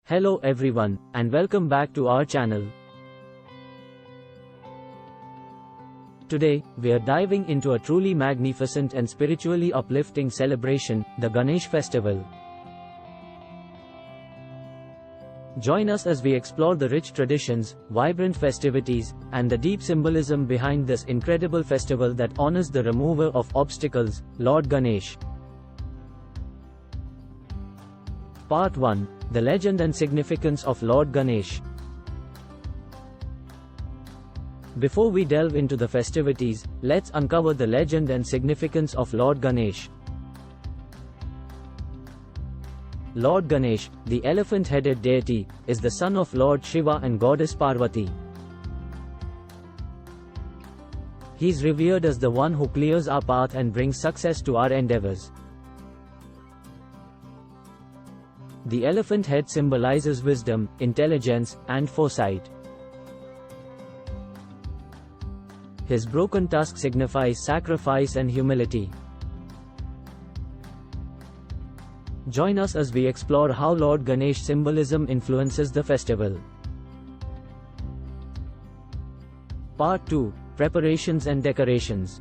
Hello everyone, and welcome back to our channel. Today, we are diving into a truly magnificent and spiritually uplifting celebration, the Ganesh Festival. Join us as we explore the rich traditions, vibrant festivities, and the deep symbolism behind this incredible festival that honors the remover of obstacles, Lord Ganesh. Part 1. The Legend and Significance of Lord Ganesh. Before we delve into the festivities, let's uncover the legend and significance of Lord Ganesh. Lord Ganesh, the elephant-headed deity, is the son of Lord Shiva and goddess Parvati. He is revered as the one who clears our path and brings success to our endeavors. The elephant head symbolizes wisdom, intelligence, and foresight. His broken tusk signifies sacrifice and humility. Join us as we explore how Lord Ganesh symbolism influences the festival. Part 2. Preparations and Decorations.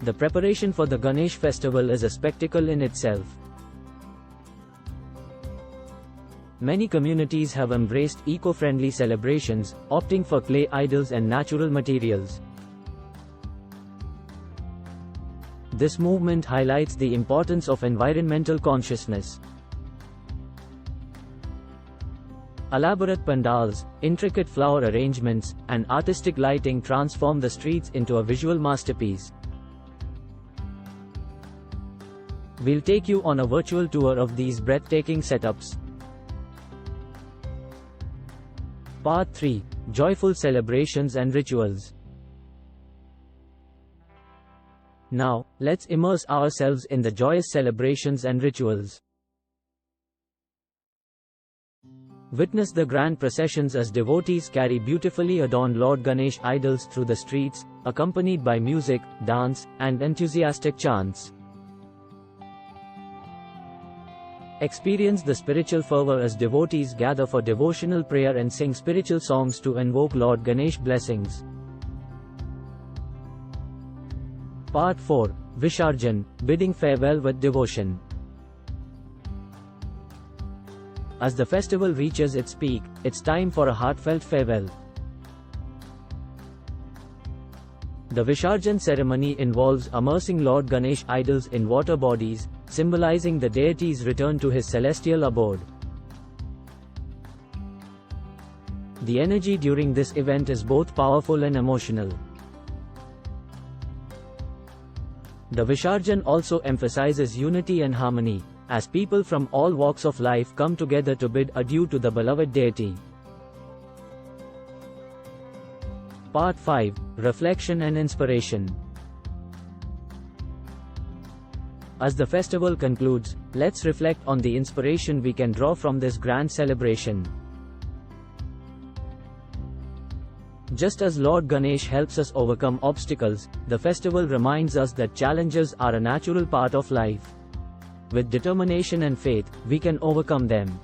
The preparation for the Ganesh festival is a spectacle in itself. Many communities have embraced eco-friendly celebrations, opting for clay idols and natural materials. This movement highlights the importance of environmental consciousness. Elaborate pandals, intricate flower arrangements, and artistic lighting transform the streets into a visual masterpiece. We'll take you on a virtual tour of these breathtaking setups. Part 3. Joyful Celebrations and Rituals. Now, let's immerse ourselves in the joyous celebrations and rituals. Witness the grand processions as devotees carry beautifully adorned Lord Ganesh idols through the streets, accompanied by music, dance, and enthusiastic chants. Experience the spiritual fervor as devotees gather for devotional prayer and sing spiritual songs to invoke Lord Ganesh blessings. Part 4. Visarjan, bidding farewell with devotion. As the festival reaches its peak, it's time for a heartfelt farewell. The Visarjan ceremony involves immersing Lord Ganesh idols in water bodies, symbolizing the deity's return to his celestial abode. The energy during this event is both powerful and emotional. The Visarjan also emphasizes unity and harmony, as people from all walks of life come together to bid adieu to the beloved deity. Part 5. Reflection and Inspiration. As the festival concludes, let's reflect on the inspiration we can draw from this grand celebration. Just as Lord Ganesh helps us overcome obstacles, the festival reminds us that challenges are a natural part of life. With determination and faith, we can overcome them.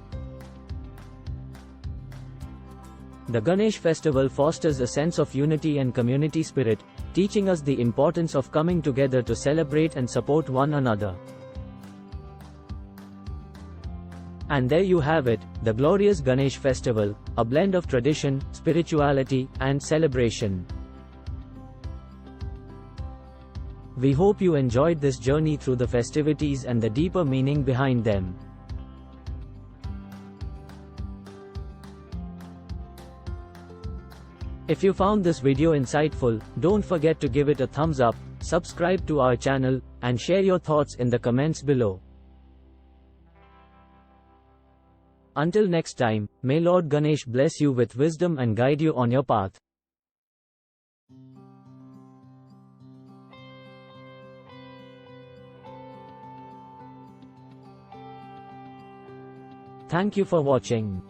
The Ganesh festival fosters a sense of unity and community spirit, teaching us the importance of coming together to celebrate and support one another. And there you have it, the glorious Ganesh festival, a blend of tradition, spirituality, and celebration. We hope you enjoyed this journey through the festivities and the deeper meaning behind them. If you found this video insightful, don't forget to give it a thumbs up, subscribe to our channel, and share your thoughts in the comments below. Until next time, may Lord Ganesh bless you with wisdom and guide you on your path. Thank you for watching.